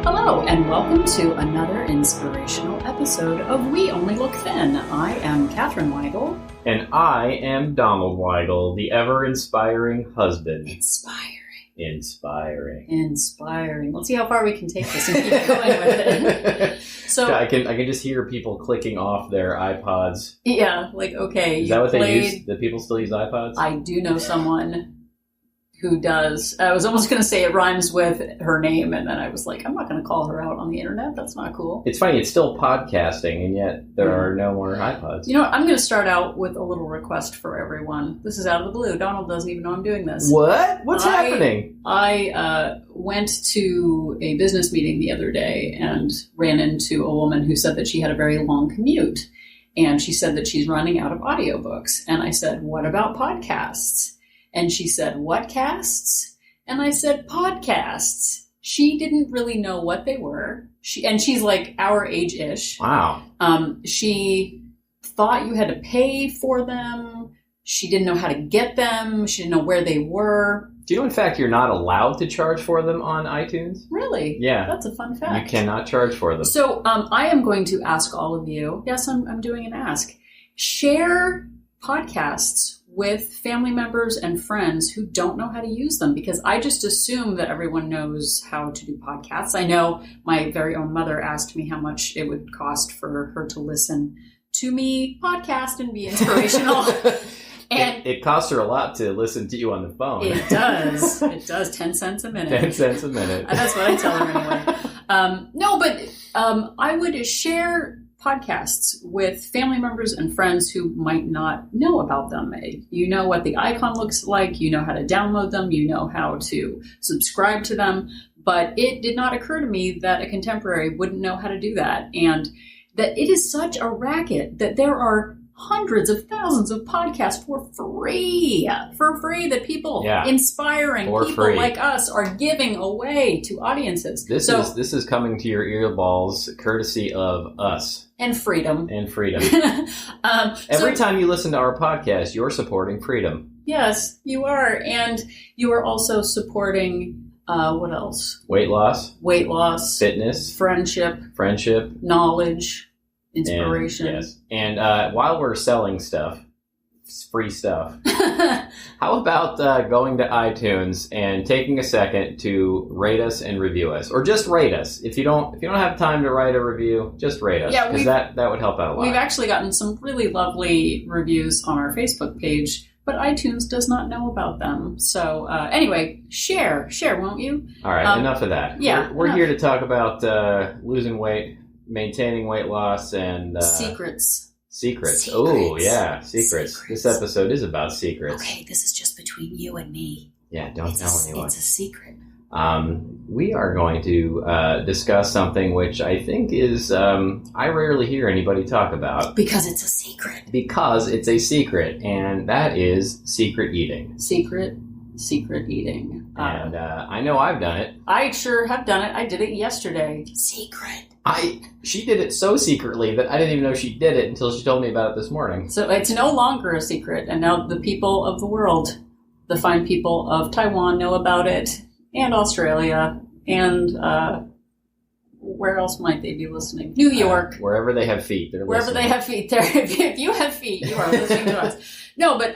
Hello, and welcome to another inspirational episode of We Only Look Thin. I am Katherine Weigel. And I am Donald Weigel, the ever-inspiring husband. Inspiring. Let's see how far we can take this and keep going with it. So I can just hear people clicking off their iPods. Yeah, like, okay. Is that what they use? Do people still use iPods? I do know someone who does. I was almost going to say it rhymes with her name, and then I was like, I'm not going to call her out on the internet. That's not cool. It's funny, it's still podcasting, and yet there are no more iPods. You know what? I'm going to start out with a little request for everyone. This is out of the blue. Donald doesn't even know I'm doing this. What? What's happening? I went to a business meeting the other day and ran into a woman who said that she had a very long commute. And she said that she's running out of audiobooks. And I said, what about podcasts? And she said, what casts? And I said, podcasts. She didn't really know what they were. She's like our age-ish. Wow. She thought you had to pay for them. She didn't know how to get them. She didn't know where they were. Do you know, in fact, you're not allowed to charge for them on iTunes? Really? Yeah. That's a fun fact. You cannot charge for them. So I am going to ask all of you, yes, I'm doing an ask, share podcasts with family members and friends who don't know how to use them, because I just assume that everyone knows how to do podcasts. I know my very own mother asked me how much it would cost for her to listen to me podcast and be inspirational. And it costs her a lot to listen to you on the phone. It does. It does. 10 cents a minute. 10 cents a minute. That's what I tell her anyway. I would share podcasts with family members and friends who might not know about them. You know what the icon looks like. You know how to download them. You know how to subscribe to them. But it did not occur to me that a contemporary wouldn't know how to do that. And that it is such a racket that there are hundreds of thousands of podcasts for free that people, inspiring people like us, are giving away to audiences. This is coming to your earballs courtesy of us. And freedom. Every time you listen to our podcast, you're supporting freedom. Yes, you are. And you are also supporting, what else? Weight loss. Fitness. Friendship. Knowledge. Inspiration. And while we're selling stuff, free stuff, how about going to iTunes and taking a second to rate us and review us, or just rate us. If you don't have time to write a review, just rate us, because that would help out a lot. We've actually gotten some really lovely reviews on our Facebook page, but iTunes does not know about them. So anyway, share, won't you? All right, enough of that. Yeah, we're here to talk about losing weight, maintaining weight loss, and secrets. Oh, yeah, secrets. This episode is about secrets. Okay, this is just between you and me. Yeah, don't tell anyone. It's a secret. We are going to discuss something which I think is, I rarely hear anybody talk about. Because it's a secret. And that is secret eating. Secret eating. And I know I've done it. I sure have done it. I did it yesterday. Secret. She did it so secretly that I didn't even know she did it until she told me about it this morning. So it's no longer a secret, and now the people of the world, the fine people of Taiwan, know about it, and Australia, and where else might they be listening? New York. Wherever they have feet, they're listening. Wherever they have feet. If you have feet, you are listening to us. No, but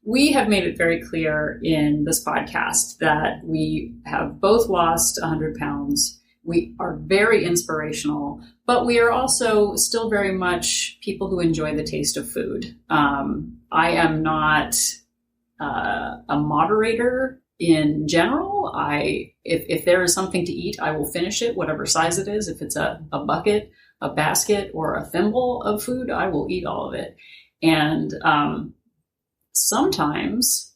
we have made it very clear in this podcast that we have both lost 100 pounds. We are very inspirational, but we are also still very much people who enjoy the taste of food. I am not a moderator in general. If there is something to eat, I will finish it, whatever size it is. If it's a bucket, a basket, or a thimble of food, I will eat all of it. And sometimes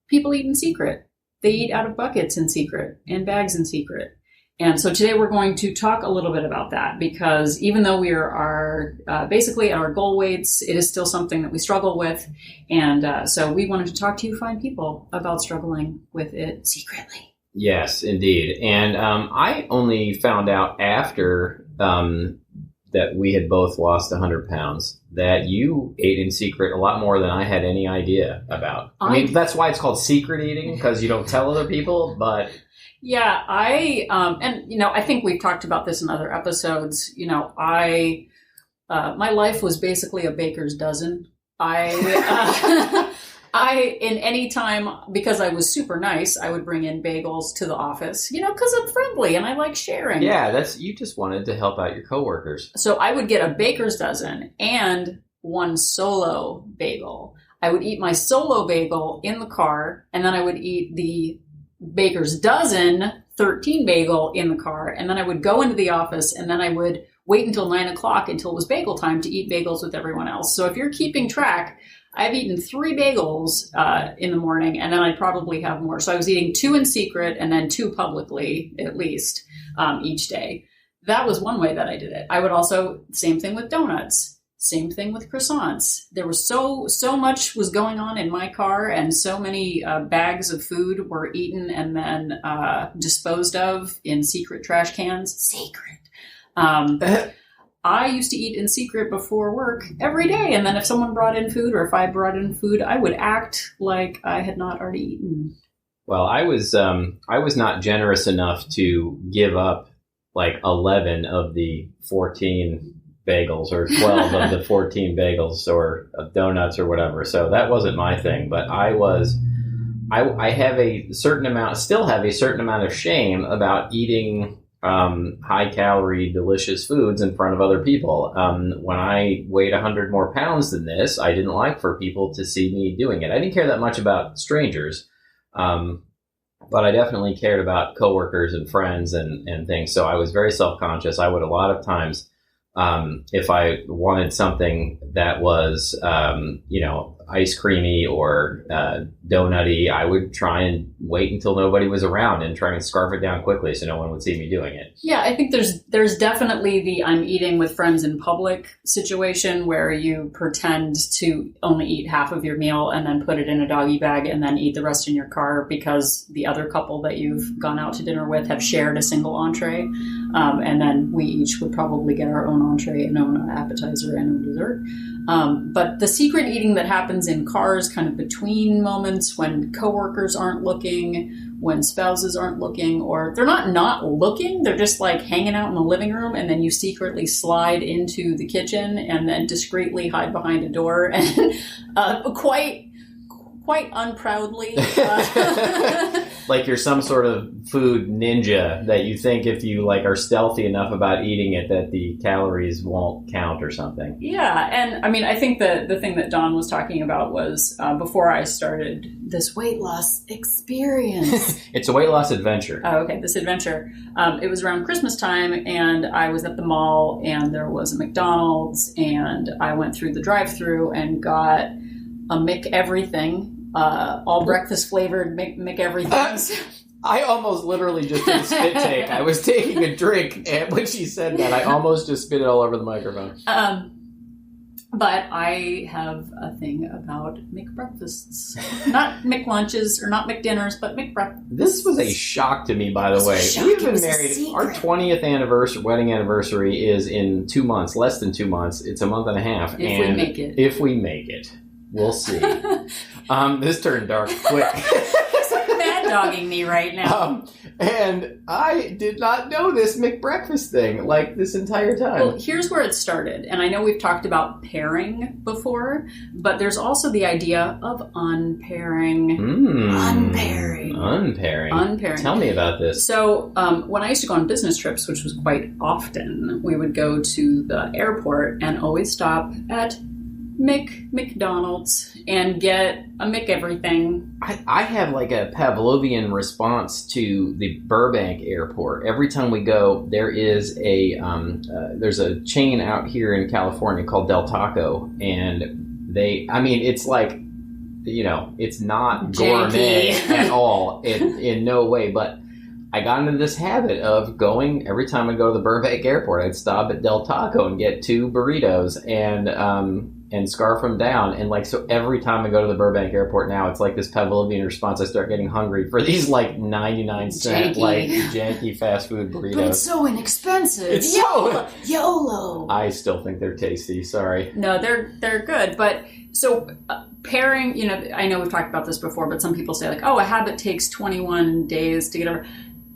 people eat in secret. They eat out of buckets in secret and bags in secret. And so today we're going to talk a little bit about that, because even though we are basically at our goal weights, it is still something that we struggle with. And so we wanted to talk to you fine people about struggling with it secretly. Yes, indeed. And I only found out after that we had both lost 100 pounds, that you ate in secret a lot more than I had any idea about. I mean, that's why it's called secret eating, because you don't tell other people, but... Yeah, and I think we've talked about this in other episodes. My life was basically a baker's dozen. In any time, because I was super nice, I would bring in bagels to the office, because I'm friendly and I like sharing. Yeah, you just wanted to help out your coworkers. So I would get a baker's dozen and one solo bagel. I would eat my solo bagel in the car, and then I would eat the baker's dozen 13 bagel in the car, and then I would go into the office, and then I would wait until 9 o'clock until it was bagel time to eat bagels with everyone else. So if you're keeping track, I've eaten 3 bagels in the morning, and then I'd probably have more. So I was eating 2 in secret and then 2 publicly, at least, each day. That was one way that I did it. I would also, same thing with donuts, same thing with croissants. There was so much was going on in my car, and so many bags of food were eaten and then disposed of in secret trash cans. Secret. I used to eat in secret before work every day, and then if someone brought in food, or if I brought in food, I would act like I had not already eaten. Well, I was not generous enough to give up like 11 of the 14 bagels or 12 of the 14 bagels or donuts or whatever. So that wasn't my thing, but I have a certain amount, still have a certain amount of shame about eating high calorie, delicious foods in front of other people. When I weighed 100 more pounds than this, I didn't like for people to see me doing it. I didn't care that much about strangers, but I definitely cared about coworkers and friends and things. So I was very self-conscious. I would a lot of times, if I wanted something that was, ice creamy or donutty, I would try and wait until nobody was around and try and scarf it down quickly so no one would see me doing it. Yeah, I think there's definitely the I'm eating with friends in public situation where you pretend to only eat half of your meal and then put it in a doggy bag and then eat the rest in your car because the other couple that you've gone out to dinner with have shared a single entree. And then we each would probably get our own entree and own appetizer and own dessert. But the secret eating that happens in cars, kind of between moments when coworkers aren't looking, when spouses aren't looking, or they're not looking, they're just like hanging out in the living room, and then you secretly slide into the kitchen and then discreetly hide behind a door and quite unproudly. Like you're some sort of food ninja that you think if you are stealthy enough about eating it that the calories won't count or something. Yeah, and I mean, I think the thing that Dawn was talking about was before I started this weight loss experience. It's a weight loss adventure. Oh, okay, this adventure. It was around Christmas time, and I was at the mall, and there was a McDonald's, and I went through the drive-thru and got a McEverything. All breakfast flavored McEverythings. I almost literally just did a spit take. I was taking a drink, and when she said that, I almost just spit it all over the microphone. But I have a thing about McBreakfasts. Not McLunches or not McDinners, but McBreakfasts. This was a shock to me, by the way. We've been married. Our 20th anniversary, wedding anniversary is in 2 months, less than 2 months. It's a month and a half. If we make it. If we make it. We'll see. This turned dark quick. He's like mad dogging me right now. And I did not know this McBreakfast thing this entire time. Well, here's where it started. And I know we've talked about pairing before, but there's also the idea of unpairing. Unpairing. Tell me about this. So when I used to go on business trips, which was quite often, we would go to the airport and always stop at McDonald's and get a McEverything. I have a Pavlovian response to the Burbank airport. Every time we go, there is there's a chain out here in California called Del Taco, and it's it's not gourmet at all in no way, but I got into this habit of going, every time I go to the Burbank airport, I'd stop at Del Taco and get 2 burritos, and and scarf them down. And like, so every time I go to the Burbank airport now, it's like this Pavlovian response. I start getting hungry for these like 99-cent, like janky fast food burritos. But it's so inexpensive. It's YOLO. I still think they're tasty. Sorry. No, they're good. But so pairing, you know, I know we've talked about this before, but some people say like, oh, a habit takes 21 days to get over.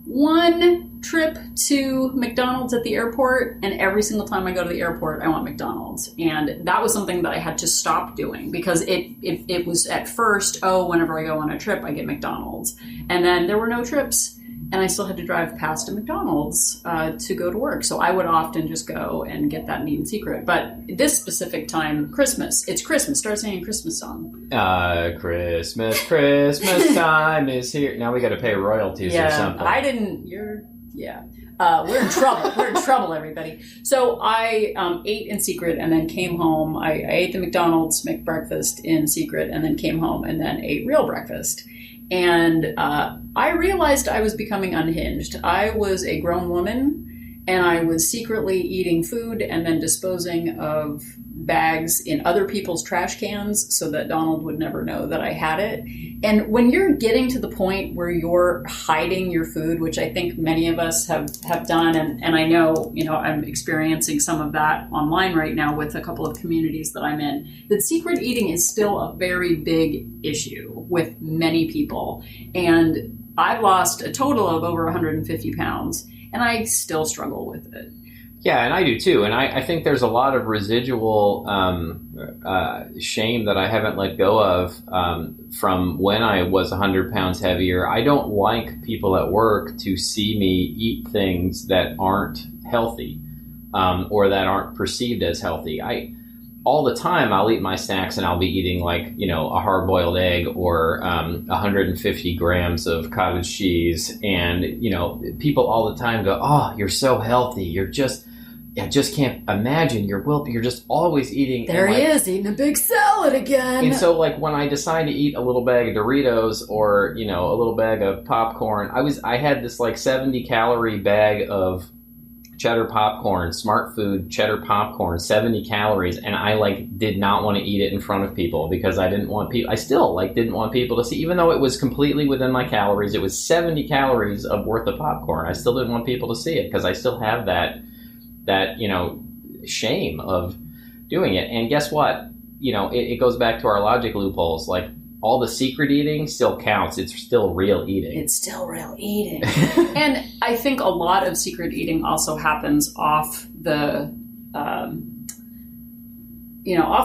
One trip to McDonald's at the airport, and every single time I go to the airport, I want McDonald's. And that was something that I had to stop doing because it was at first, whenever I go on a trip, I get McDonald's. And then there were no trips, and I still had to drive past a McDonald's to go to work. So I would often just go and get that neat and secret. But this specific time, Christmas. It's Christmas. Start singing a Christmas song. Christmas time is here. Now we got to pay royalties or something. We're in trouble. We're in trouble, everybody. So I ate in secret and then came home. I ate the McDonald's McBreakfast in secret and then came home and then ate real breakfast. And I realized I was becoming unhinged. I was a grown woman, and I was secretly eating food and then disposing of bags in other people's trash cans so that Donald would never know that I had it. And when you're getting to the point where you're hiding your food, which I think many of us have done, and I know, you know, I'm experiencing some of that online right now with a couple of communities that I'm in, that secret eating is still a very big issue with many people. And I've lost a total of over 150 pounds, and I still struggle with it. Yeah, and I do too. And I think there's a lot of residual shame that I haven't let go of from when I was 100 pounds heavier. I don't like people at work to see me eat things that aren't healthy or that aren't perceived as healthy. All the time I'll eat my snacks and I'll be eating like, you know, a hard-boiled egg or 150 grams of cottage cheese. And, you know, people all the time go, oh, you're so healthy. I just can't imagine you're just always eating. There he is, eating a big salad again. And so like when I decide to eat a little bag of Doritos or, you know, a little bag of popcorn, I had this like 70 calorie bag of cheddar popcorn, Smart Food cheddar popcorn, 70 calories, and I like did not want to eat it in front of people because I didn't want people. I still like didn't want people to see, even though it was completely within my calories. It was 70 calories of worth of popcorn. I still didn't want people to see it because I still have that you know, shame of doing it. And guess what? You know, it goes back to our logic loopholes. Like all the secret eating still counts. It's still real eating. It's still real eating. And I think a lot of secret eating also happens off the, off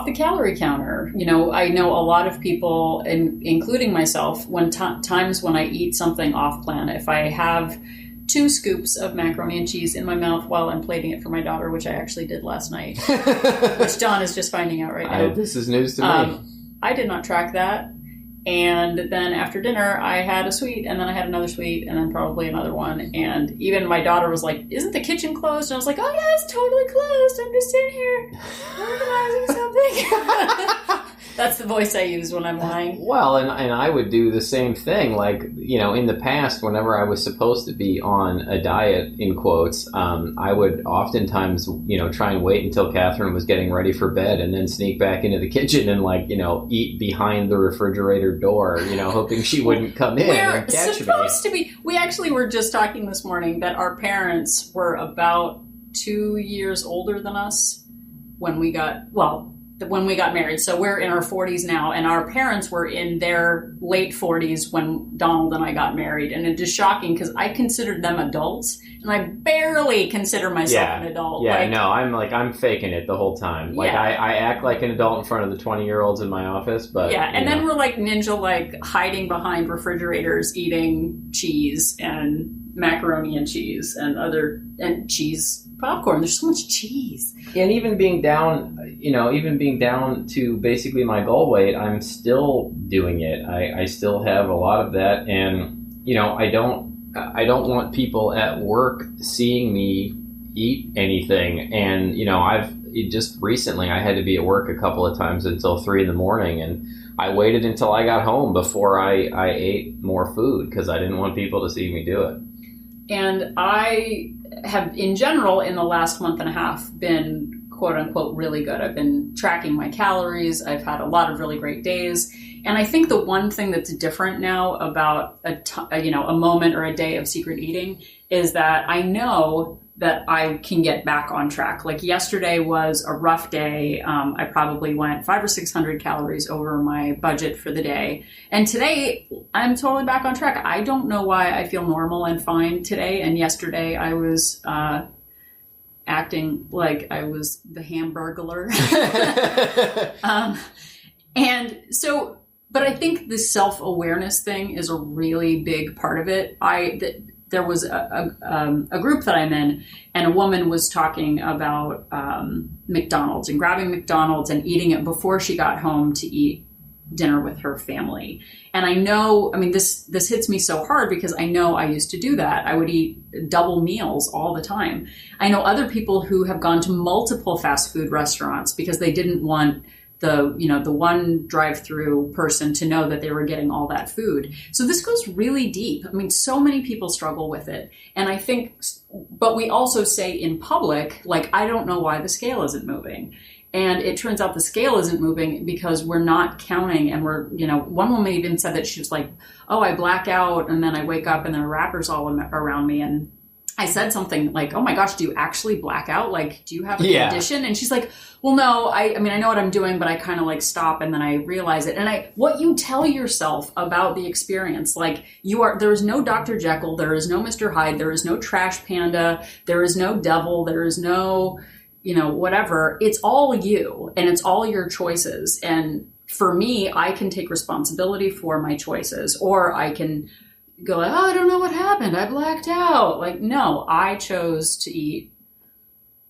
the calorie counter. You know, I know a lot of people, including myself, when times when I eat something off plan, if I have 2 scoops of macaroni and cheese in my mouth while I'm plating it for my daughter, which I actually did last night, which Dawn is just finding out right now. This is news to me. I did not track that. And then after dinner, I had a sweet, and then I had another sweet, and then probably another one. And even my daughter was like, isn't the kitchen closed? And I was like, oh yeah, it's totally closed. I'm just in here organizing something. That's the voice I use when I'm lying. Well, and I would do the same thing. Like, you know, in the past, whenever I was supposed to be on a diet, in quotes, I would oftentimes, you know, try and wait until Catherine was getting ready for bed and then sneak back into the kitchen and, like, you know, eat behind the refrigerator door, you know, hoping she wouldn't come in and catch me. We're supposed to be. We actually were just talking this morning that our parents were about 2 years older than us when we got married. So we're in our 40s now, and our parents were in their late 40s when Donald and I got married. And it's just shocking because I considered them adults, and I barely consider myself an adult. Yeah, no, I'm faking it the whole time. Like, I act like an adult in front of the 20-year-olds in my office, but... Yeah, and then we're like ninja, like hiding behind refrigerators, eating cheese and macaroni and cheese and cheese popcorn. There's so much cheese. And even being down to basically my goal weight, I'm still doing it. I still have a lot of that, and you know, I don't want people at work seeing me eat anything. And you know, just recently I had to be at work a couple of times until 3 a.m, and I waited until I got home before I ate more food because I didn't want people to see me do it. And I have, in general, in the last month and a half, been quote unquote really good. I've been tracking my calories. I've had a lot of really great days. And I think the one thing that's different now about a moment or a day of secret eating is that I know that I can get back on track. Like yesterday was a rough day. I probably went 500 or 600 calories over my budget for the day. And today I'm totally back on track. I don't know why I feel normal and fine today. And yesterday I was acting like I was the Hamburglar. But I think the self-awareness thing is a really big part of it. There was a group that I'm in, and a woman was talking about McDonald's and grabbing McDonald's and eating it before she got home to eat dinner with her family. And I know, this hits me so hard because I know I used to do that. I would eat double meals all the time. I know other people who have gone to multiple fast food restaurants because they didn't want the one drive-through person to know that they were getting all that food. So this goes really deep. So many people struggle with it. And I think, but we also say in public, like, I don't know why the scale isn't moving. And it turns out the scale isn't moving because we're not counting, and one woman even said that she was like, oh, I black out and then I wake up and there are wrappers all around me. And I said something like, oh my gosh, do you actually black out? Like, do you have a condition? And she's like, well, no, I know what I'm doing, but I kind of like stop and then I realize it. And what you tell yourself about the experience, like there is no Dr. Jekyll, there is no Mr. Hyde, there is no trash panda, there is no devil, there is no, whatever. It's all you and it's all your choices. And for me, I can take responsibility for my choices, or I can go like, oh, I don't know what happened. I blacked out. Like, no, I chose to eat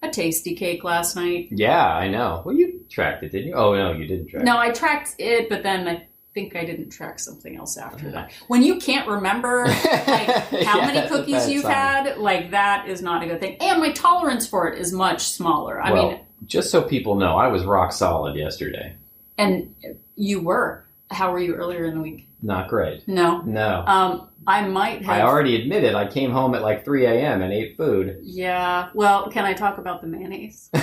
a tasty cake last night. Yeah, I know. Well, you tracked it, didn't you? Oh, no, you didn't track it. No, I tracked it, but then I think I didn't track something else after that. When you can't remember how many cookies you've had, like that is not a good thing. And my tolerance for it is much smaller. Just so people know, I was rock solid yesterday. And you were. How were you earlier in the week? Not great. No. I might have... I already admitted I came home at like 3 a.m. and ate food. Yeah. Well, can I talk about the mayonnaise? Why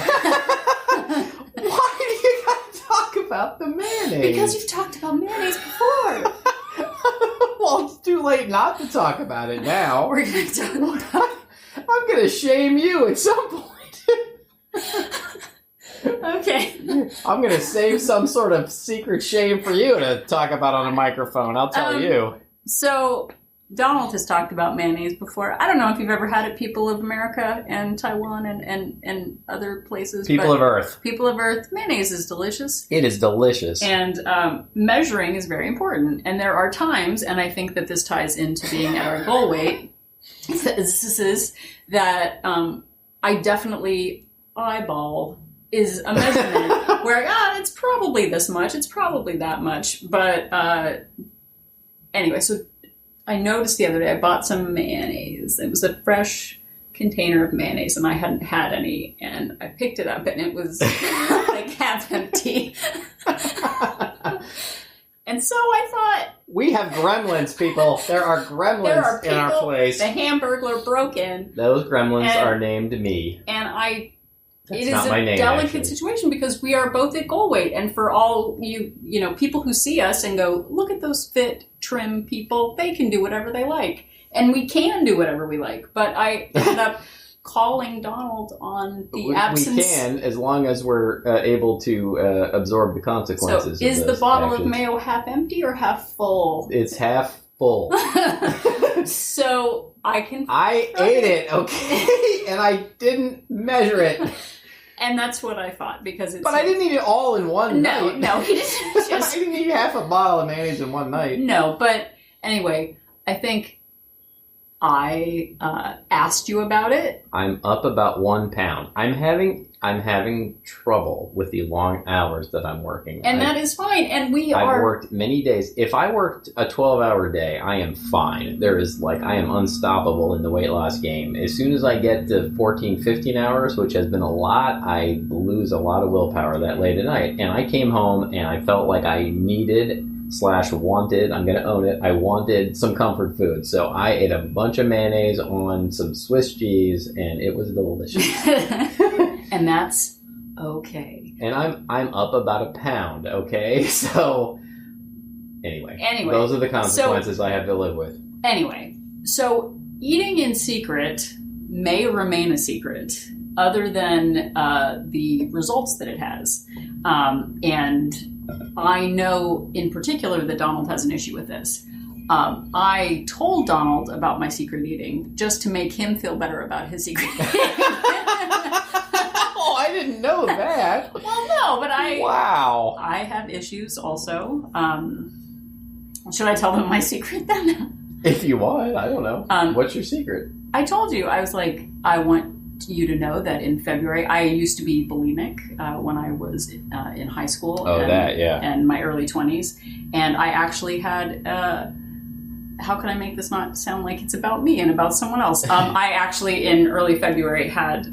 do you gotta talk about the mayonnaise? Because you've talked about mayonnaise before. Well, it's too late not to talk about it now. We're going to talk about... I'm going to shame you at some point. Okay. I'm going to save some sort of secret shame for you to talk about on a microphone. I'll tell you. So... Donald has talked about mayonnaise before. I don't know if you've ever had it, people of America and Taiwan and other places. People of Earth. People of Earth. Mayonnaise is delicious. It is delicious. And measuring is very important. And there are times, and I think that this ties into being at our goal weight, this is that I definitely eyeball is a measurement where, it's probably this much, it's probably that much. But anyway, so I noticed the other day I bought some mayonnaise. It was a fresh container of mayonnaise and I hadn't had any. And I picked it up and it was like half empty. And so I thought... We have gremlins, people. There are gremlins in our place. The Hamburglar broke in. Those gremlins are named me. And That's it is not my name, delicate actually. situation because we are both at goal weight. And for all you people who see us and go, look at those fit, trim people, they can do whatever they like. And we can do whatever we like. But I ended up calling Donald on the absence. We can, as long as we're able to absorb the consequences. So is of the those bottle actions. of mayo half empty or half full? It's half full. So I ate it, okay? And I didn't measure it. And that's what I thought because it's... But I didn't eat it all in one night. No, he didn't. I didn't eat half a bottle of mayonnaise in one night. No, but anyway, I think I asked you about it. I'm up about 1 pound. I'm having trouble with the long hours that I'm working. And that is fine. And I've worked many days. If I worked a 12-hour day, I am fine. I am unstoppable in the weight loss game. As soon as I get to 14, 15 hours, which has been a lot, I lose a lot of willpower that late at night. And I came home and I felt like I wanted, I'm going to own it, I wanted some comfort food. So I ate a bunch of mayonnaise on some Swiss cheese and it was delicious. And that's Okay. And I'm up about a pound, okay? So anyway, those are the consequences I have to live with. Anyway, so eating in secret may remain a secret other than the results that it has. And I know in particular that Donald has an issue with this. I told Donald about my secret eating just to make him feel better about his secret eating. Oh, I didn't know that. Well, no, but Wow. I have issues also. Should I tell them my secret then? If you want, I don't know. What's your secret? I told you, I was like, I want you to know that in February, I used to be bulimic when I was in high school. Oh, and my early 20s. And I actually had, how can I make this not sound like it's about me and about someone else? I actually, in early February, had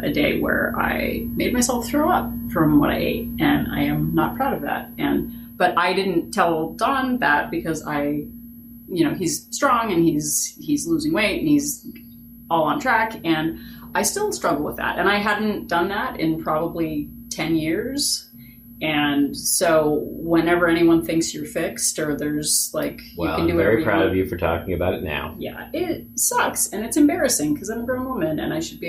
a day where I made myself throw up from what I ate. And I am not proud of that. But I didn't tell Don that because he's strong and he's losing weight and he's all on track. And I still struggle with that. And I hadn't done that in probably 10 years. And so whenever anyone thinks you're fixed or there's you can do whatever I'm very proud of you for talking about it now. Yeah, it sucks and it's embarrassing because I'm a grown woman and I should,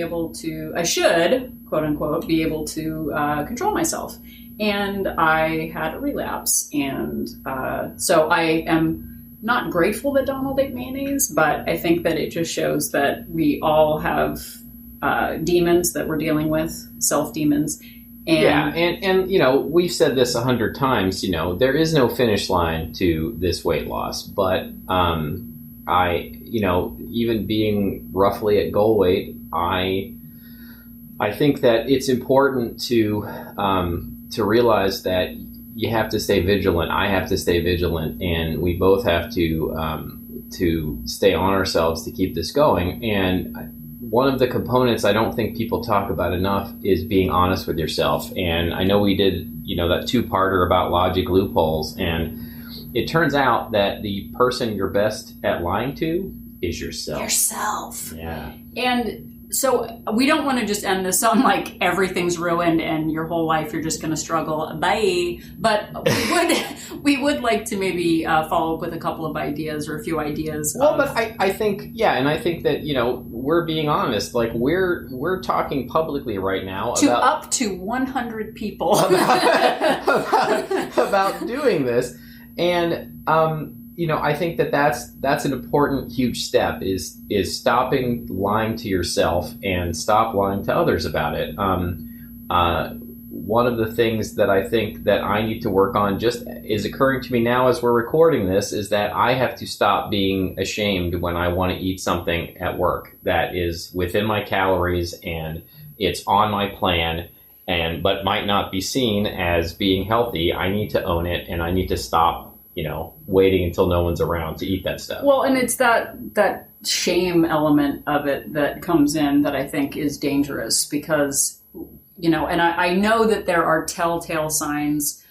quote unquote, be able to control myself. And I had a relapse. And so I am not grateful that Donald ate mayonnaise, but I think that it just shows that we all have demons that we're dealing with, self-demons. And we've said this 100 times, there is no finish line to this weight loss, but even being roughly at goal weight, I think that it's important to realize that you have to stay vigilant. I have to stay vigilant, and we both have to stay on ourselves to keep this going. And one of the components I don't think people talk about enough is being honest with yourself. And I know we did, that 2-parter about logic loopholes. And it turns out that the person you're best at lying to is yourself. Yeah. And so we don't want to just end this on like everything's ruined and your whole life you're just going to struggle. Bye. But we would like to maybe follow up with a couple of ideas or a few ideas. Well, but I think that we're being honest. Like we're talking publicly right now about up to 100 people about doing this, and I think that's an important, huge step is stopping lying to yourself and stop lying to others about it. One of the things that I think that I need to work on just is occurring to me now as we're recording this is that I have to stop being ashamed when I want to eat something at work that is within my calories and it's on my plan but might not be seen as being healthy. I need to own it and I need to stop waiting until no one's around to eat that stuff. Well, and it's that shame element of it that comes in that I think is dangerous because, and I know that there are telltale signs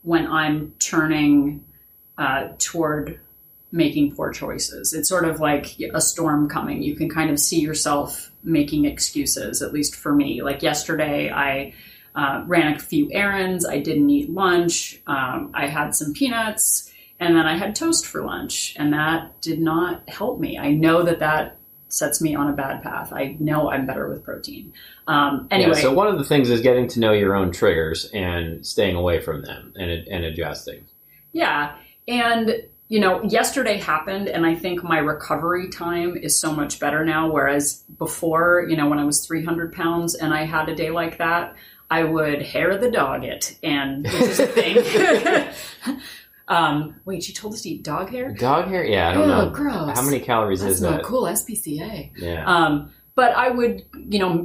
when I'm turning toward making poor choices. It's sort of like a storm coming. You can kind of see yourself making excuses, at least for me. Like yesterday, I ran a few errands. I didn't eat lunch. I had some peanuts and then I had toast for lunch and that did not help me. I know that sets me on a bad path. I know I'm better with protein. Anyway. So one of the things is getting to know your own triggers and staying away from them and adjusting. Yeah. And, yesterday happened and I think my recovery time is so much better now. Whereas before, when I was 300 pounds and I had a day like that, I would hair the dog it, and which is a thing. Wait, she told us to eat dog hair? Dog hair? Yeah, I don't know. Gross. How many calories is that? That's not cool, SPCA. Yeah. But I would,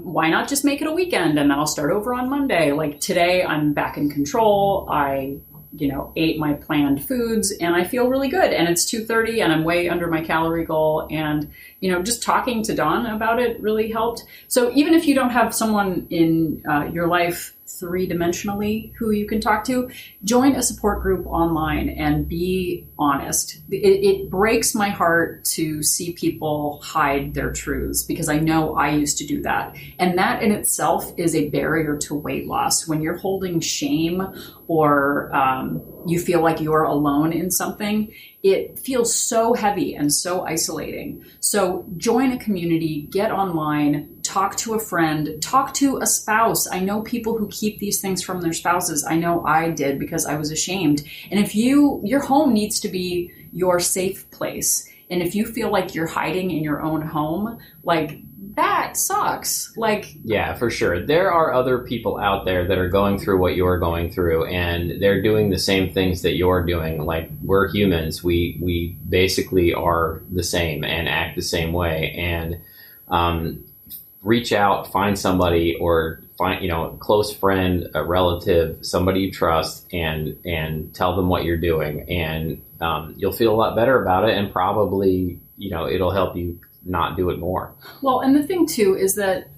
why not just make it a weekend and then I'll start over on Monday? Like today, I'm back in control. I, ate my planned foods and I feel really good. And it's 2:30 and I'm way under my calorie goal. And, just talking to Dawn about it really helped. So even if you don't have someone in your life three-dimensionally who you can talk to, join a support group online and be honest. It breaks my heart to see people hide their truths, because I know I used to do that. And that in itself is a barrier to weight loss. When you're holding shame or you feel like you're alone in something, it feels so heavy and so isolating. So join a community, get online, talk to a friend, talk to a spouse. I know people who keep these things from their spouses. I know I did, because I was ashamed. And if your home needs to be your safe place. And if you feel like you're hiding in your own home, like, that sucks. Like, yeah, for sure. There are other people out there that are going through what you're going through, and they're doing the same things that you're doing. Like, we're humans. We basically are the same and act the same way. And reach out, find somebody, or find, a close friend, a relative, somebody you trust, and tell them what you're doing. And you'll feel a lot better about it, and probably, it'll help you not do it more. Well, and the thing too is that,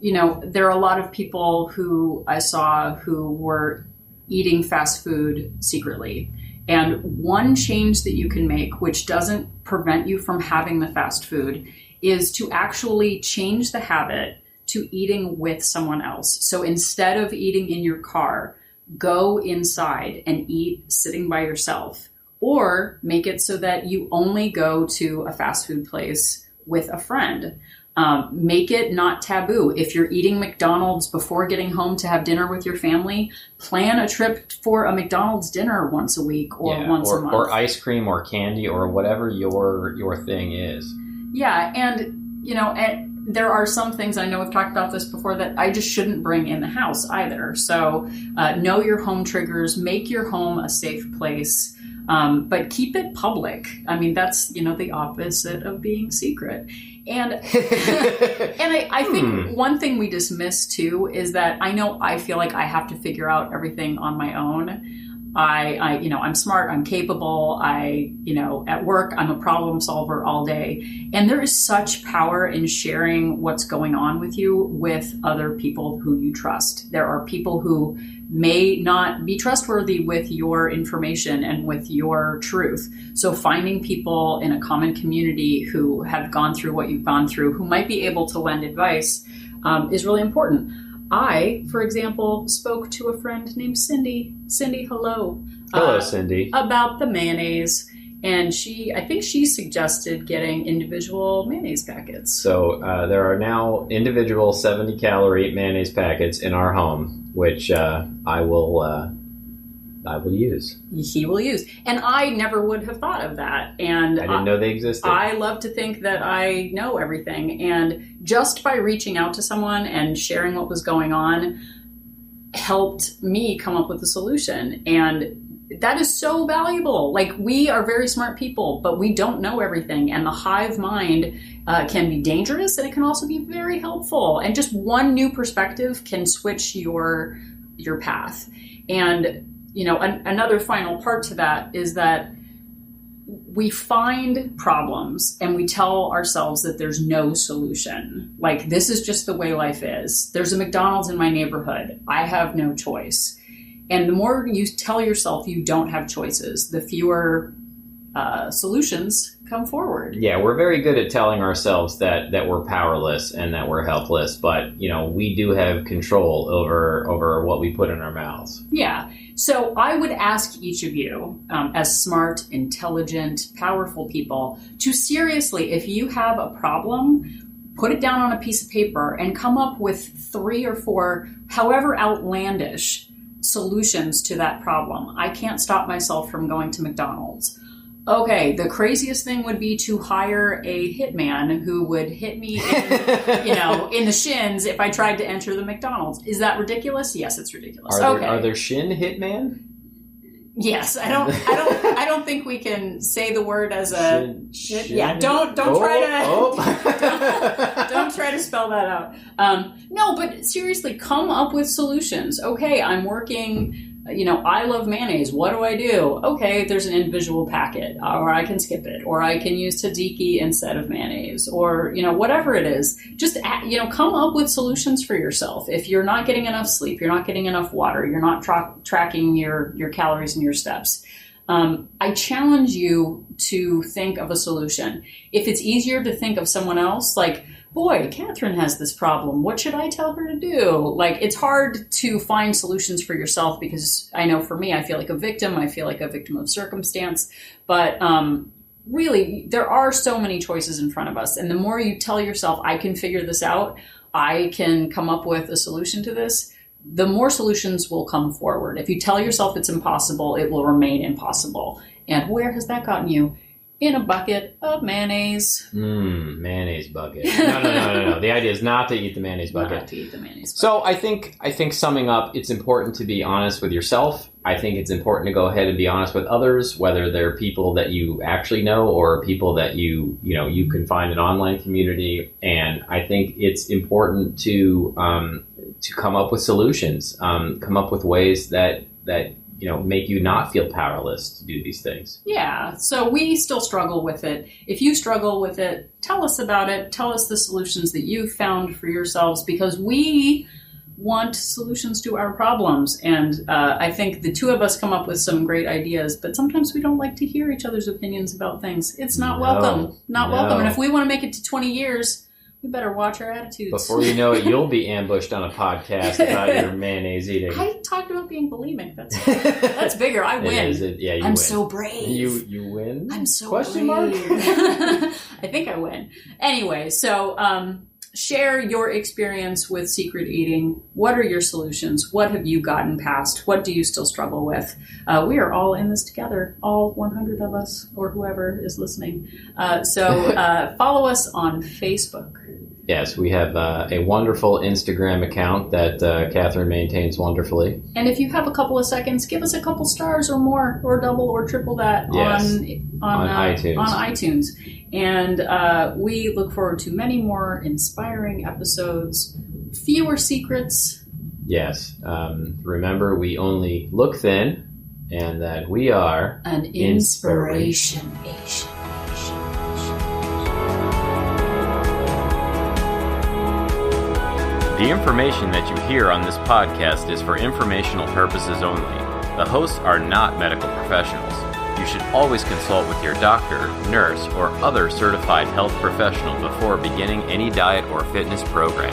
there are a lot of people who I saw who were eating fast food secretly. And one change that you can make, which doesn't prevent you from having the fast food, is to actually change the habit to eating with someone else. So instead of eating in your car, go inside and eat sitting by yourself, or make it so that you only go to a fast food place with a friend. Make it not taboo. If you're eating McDonald's before getting home to have dinner with your family, plan a trip for a McDonald's dinner once a week or once a month. Or ice cream or candy or whatever your thing is. Yeah, and there are some things, I know we've talked about this before, that I just shouldn't bring in the house either. So know your home triggers, make your home a safe place. But keep it public. I mean, that's, the opposite of being secret. And and I think one thing we dismiss too is that I feel like I have to figure out everything on my own. I'm smart, I'm capable, at work, I'm a problem solver all day. And there is such power in sharing what's going on with you with other people who you trust. There are people who may not be trustworthy with your information and with your truth. So finding people in a common community who have gone through what you've gone through, who might be able to lend advice, is really important. I, for example, spoke to a friend named Cindy. Cindy, hello. Hello, Cindy. About the mayonnaise. And I think she suggested getting individual mayonnaise packets. So there are now individual 70-calorie mayonnaise packets in our home, which I will use. He will use. And I never would have thought of that. And I didn't know they existed. I love to think that I know everything. And just by reaching out to someone and sharing what was going on helped me come up with a solution. And that is so valuable. Like, we are very smart people, but we don't know everything. And the hive mind can be dangerous, and it can also be very helpful. And just one new perspective can switch your path. And another final part to that is that we find problems and we tell ourselves that there's no solution. Like, this is just the way life is. There's a McDonald's in my neighborhood. I have no choice. And the more you tell yourself you don't have choices, the fewer solutions come forward. Yeah, we're very good at telling ourselves that we're powerless and that we're helpless, but we do have control over what we put in our mouths. Yeah. So I would ask each of you, as smart, intelligent, powerful people, to seriously, if you have a problem, put it down on a piece of paper and come up with 3 or 4, however outlandish, solutions to that problem. I can't stop myself from going to McDonald's. Okay, the craziest thing would be to hire a hitman who would hit me in the shins if I tried to enter the McDonald's. Is that ridiculous? Yes, it's ridiculous. Are there shin hitman? Yes, I don't think we can say the word as a shin. Yeah, don't try to spell that out. No, but seriously, come up with solutions. Okay, I'm working I love mayonnaise. What do I do? Okay, there's an individual packet, or I can skip it, or I can use tzatziki instead of mayonnaise, or, whatever it is. Just, come up with solutions for yourself. If you're not getting enough sleep, you're not getting enough water, you're not tracking your calories and your steps, I challenge you to think of a solution. If it's easier to think of someone else, like, boy, Catherine has this problem. What should I tell her to do? Like, it's hard to find solutions for yourself because I know for me, I feel like a victim. I feel like a victim of circumstance. But really, there are so many choices in front of us. And the more you tell yourself, I can figure this out, I can come up with a solution to this, the more solutions will come forward. If you tell yourself it's impossible, it will remain impossible. And where has that gotten you? In a bucket of mayonnaise. Mayonnaise bucket. No. The idea is not to eat the mayonnaise bucket. Not to eat the mayonnaise bucket. So I think summing up, it's important to be honest with yourself. I think it's important to go ahead and be honest with others, whether they're people that you actually know or people that you can find an online community. And I think it's important to come up with solutions, come up with ways that make you not feel powerless to do these things. Yeah, so we still struggle with it. If you struggle with it, tell us about it. Tell us the solutions that you've found for yourselves, because we want solutions to our problems. And I think the two of us come up with some great ideas, but sometimes we don't like to hear each other's opinions about things. It's not welcome. Welcome. And if we want to make it to 20 years... we better watch our attitudes. Before you know it, you'll be ambushed on a podcast about your mayonnaise eating. I talked about being bulimic. That's bigger. I win. You I'm win. So brave. You win? I'm so Question brave. Mark? I think I win. Anyway, so share your experience with secret eating. What are your solutions? What have you gotten past? What do you still struggle with? We are all in this together, all 100 of us, or whoever is listening. So follow us on Facebook. Yes, we have a wonderful Instagram account that Catherine maintains wonderfully. And if you have a couple of seconds, give us a couple stars or more, or double or triple that on iTunes. On iTunes. And we look forward to many more inspiring episodes, fewer secrets. Yes. Remember, we only look thin, and that we are an inspiration. The information that you hear on this podcast is for informational purposes only. The hosts are not medical professionals. You should always consult with your doctor, nurse, or other certified health professional before beginning any diet or fitness program.